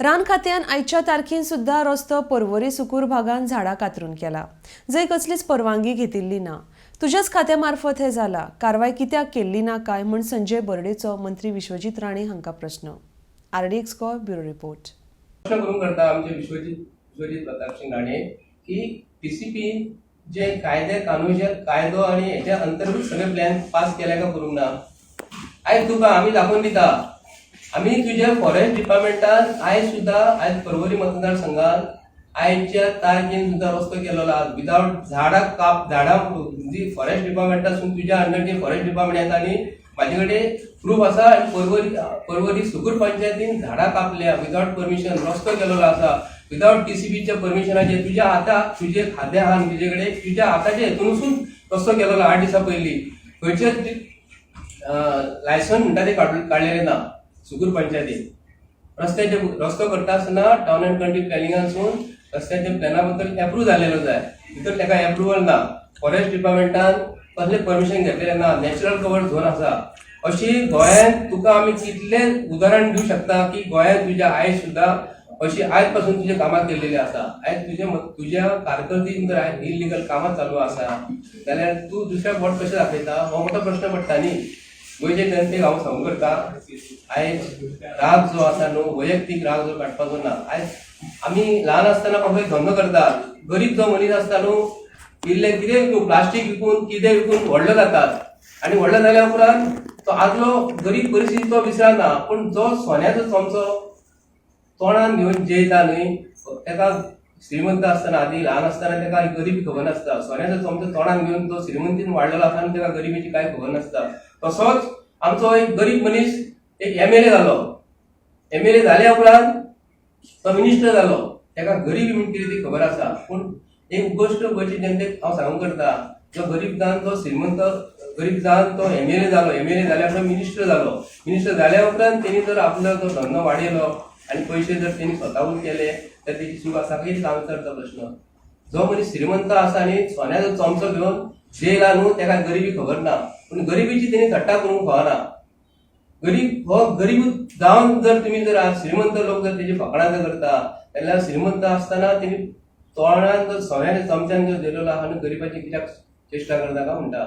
रान खात्यान आयच्या तारखेन सुद्धा रस्तो पर्वरी सुकूर भागात झाडां कातरून केला, जंय कसलीच परवानगी घेतिल्ली ना. तुज्याच खात्यामार्फत हे जाला. कारवाय कित्याक केल्ली ना काय म्हण संजय बर्डेचो मंत्री विश्वजीत राणे हांकां प्रश्न. RDX Goa bureau report. प्रश्न करून करता आमचे विश्वजीत प्रताप सिंग राणे की PCP जे कायदो आणि याच्या अंतर्गत सगळे प्लॅन पास केल्या का करूंक ना. आयज तुका आम्ही दाखवून दिता. आम्ही तुझ्या फॉरेस्ट डिपार्टमेंटान आयज पर्वरी मतदारसंघात आयच्या तारखेन सुद्धा रस्तो केलेलो आसा विदाउट झाडां म्हणजे फॉरेस्ट डिपार्टमेंटासून तुझ्या अंडर जे फॉरेस्ट डिपार्टमेंट येता आणि माझे कडेन प्रूफ आसा. पर्वरी सुकूर पंचायतीन झाडां कापल्या विदाउट परमिशन, रस्तो केलेलो आसा विदाउट TCPच्या परमिशनाचे. तुझे खाते आहा तुझे कडेन तुझ्या हाताचे हेतूनसून रस्तो केलेलो 8 दिसां पयलीं. खंयचेच लायसन म्हणटा ते काडलेले ना सुकूर पंचायतीन. रस्तो करता आसतना टाउन अँड कंट्री प्लॅनिंगासून रस्त्याच्या प्लॅना बद्दल एप्रूव्ह झालेलो जाय. भितर ताका एप्रुवल ना. फॉरेस्ट डिपार्टमेंटान कसले परमिशन घेतलेले ना. नॅचरल कवर झोन आसा. अशी गोंयांत तुका आमी कितले उदाहरण दिवं शकता की गोंयांत तुज्या आयज सुद्धा अशी आयज पासून तुझे कामां केलेली आसा. आयज तुज्या कारकिर्दीन जर आयज इलिगल कामां चालू आसा जाल्यार तूं दुसऱ्याक वोट कशें दाखयता हो मोठो प्रश्न पडटा न्ही. गोंयचे जनतेक हांव सांगूं करता आयज राग जो आसा न्हू, वैयक्तीक राग जो काडपाचो ना. आयज आमी ल्हान आसतना पळय धंदो करतात. गरीब जो मनीस आसता न्हू इल्ले कितें विकून प्लास्टीक विकून कितें विकून व्हडलो जातात आनी व्हडलो जाल्या उपरांत तो आदलो गरीब परिस्थिती तो विसरना. पूण जो सोन्याचो चमचो तोंडान घेवन जेयता न्हय ताका श्रीमंत आसतना आदी ल्हान आसतना ताका गरिबी खबर नासता. सोन्याचो चमचो तोंडान घेवन तो श्रीमंतीन वाडलेलो आसा आनी ताका गरिबीची कांय खबर नासता. तसोच आमचो एक गरीब मनीस एक MLA जालो. MLA जाल्या उपरांत तो मिनिस्टर जालो. ताका गरिबी म्हणजे कितें ती खबर आसा. पूण एक गोश्ट गोंयचे जनतेक हांव सांगूंक करता जो गरीब जावन तो श्रीमंत गरीब जावन तो MLA जालो. MLA जाल्या उपरांत मिनिस्टर जालो. मिनिस्टर जाल्या उपरांत तेणी जर आपलो तो धंदो वाडयलो आनी पयशे जर तेणी स्वताहून केले तर तेची चूक आसा काय सांग करता प्रश्न. जो मनीस श्रीमंत आसा आनी सोन्याचो चमचो घेवन जेयला न्हू ताका गरिबी खबर ना. पूण गरिबीची तेणी थट्टा करूंक फावना. गरीब जावन जर तुमी जर आज श्रीमंत लोक जर तेजी फकाणां जर करता जाल्यार श्रीमंत आसतना तेणी तोंडान जर सोन्याच्या चमच्यान जर दिलेलो आहा आनी गरिबाची कित्याक चेष्टा करता काय म्हणटा.